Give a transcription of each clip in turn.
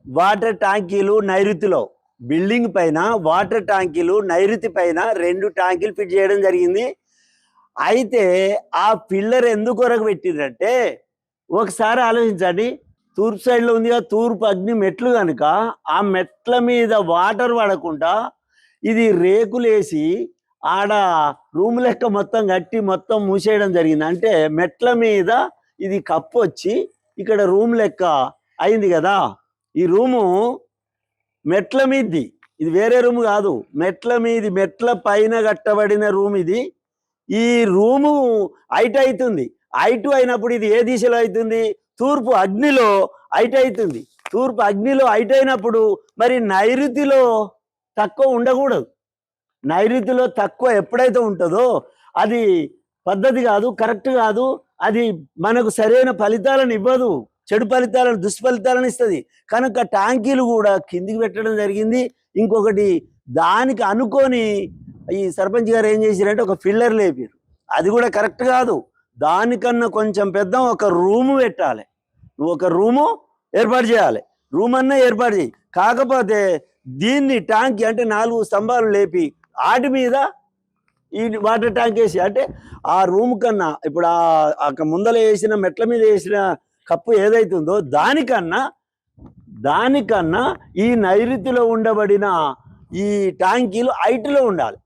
Water ట్యాంకీలు నైరుతిలో building పైన water ట్యాంకీలు నైరుతి పైన 2 ట్యాంకీలు ఫిట్ చేయడం జరిగింది. అయితే ఆ పిల్లర్ ఎందుకొరకు పెట్టిందంటే ఒకసారి ఆలోచించండి. తూర్పు సైడ్లో ఉందిగా, తూర్పు అగ్ని మెట్లు కనుక ఆ మెట్ల మీద వాటర్ పడకుండా ఇది రేకులేసి ఆడ రూమ్ లెక్క మొత్తం కట్టి మొత్తం మూసేయడం జరిగింది. అంటే మెట్ల మీద ఇది కప్పు వచ్చి ఇక్కడ రూమ్ లెక్క అయింది కదా. ఈ రూము మెట్ల మీది, ఇది వేరే రూమ్ కాదు, మెట్ల మీది, మెట్ల పైన కట్టబడిన రూమ్ ఇది. ఈ రూము హైట్ అవుతుంది. హైట్ అయినప్పుడు ఇది ఏ దిశలో అవుతుంది? తూర్పు అగ్నిలో హైట్ అవుతుంది. తూర్పు అగ్నిలో హైట్ అయినప్పుడు మరి నైరుతిలో తక్కువ ఉండకూడదు. నైరుతిలో తక్కువ ఎప్పుడైతే ఉంటుందో అది పద్ధతి కాదు, కరెక్ట్ కాదు. అది మనకు సరైన ఫలితాలను ఇవ్వదు, చెడు ఫలితాలను, దుష్ఫలితాలను ఇస్తుంది. కనుక ట్యాంకీలు కూడా కిందికి పెట్టడం జరిగింది. ఇంకొకటి దానికి అనుకొని ఈ సర్పంచ్ గారు ఏం చేశారంటే ఒక ఫిల్లర్ లేపారు. అది కూడా కరెక్ట్ కాదు. దానికన్నా కొంచెం పెద్ద ఒక రూము పెట్టాలి. నువ్వు ఒక రూము ఏర్పాటు చేయాలి, రూమ్ అన్నా ఏర్పాటు చేయి. కాకపోతే దీన్ని ట్యాంక్ అంటే 4 స్తంభాలు లేపి వాటి మీద ఈ వాటర్ ట్యాంక్ వేసి, అంటే ఆ రూమ్ కన్నా ఇప్పుడు ఆ ముందర వేసిన మెట్ల మీద వేసిన కప్పు ఏదైతుందో దానికన్నా ఈ నైరుతిలో ఉండబడిన ఈ ట్యాంకీలు హైట్లో ఉండాలి.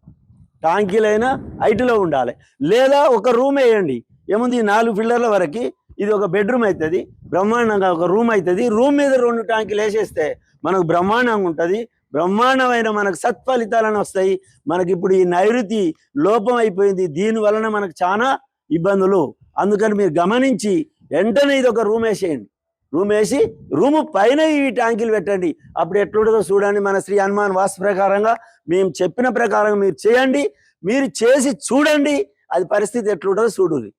ట్యాంకీలైనా హైట్లో ఉండాలి. లేదా ఒక రూమ్ వేయండి, ఏముంది, 4 పిల్లర్ల వరకు ఇది ఒక బెడ్రూమ్ అవుతుంది, బ్రహ్మాండంగా ఒక రూమ్ అవుతుంది. రూమ్ మీద 2 ట్యాంకీలు వేసేస్తే మనకు బ్రహ్మాండంగా ఉంటుంది. బ్రహ్మాండమైన మనకు సత్ఫలితాలను వస్తాయి. మనకి ఇప్పుడు ఈ నైరుతి లోపం అయిపోయింది, దీని వలన మనకు చాలా ఇబ్బందులు. అందుకని మీరు గమనించి వెంటనే ఇది ఒక రూమ్ వేసేయండి. రూమ్ వేసి రూము పైన ఈ ట్యాంకీలు పెట్టండి. అప్పుడు ఎట్లుంటుందో చూడండి. మన శ్రీ హనుమాన్ వాస్తు ప్రకారంగా మేము చెప్పిన ప్రకారం మీరు చేయండి. మీరు చేసి చూడండి, అది పరిస్థితి ఎట్లుంటుందో చూడండి.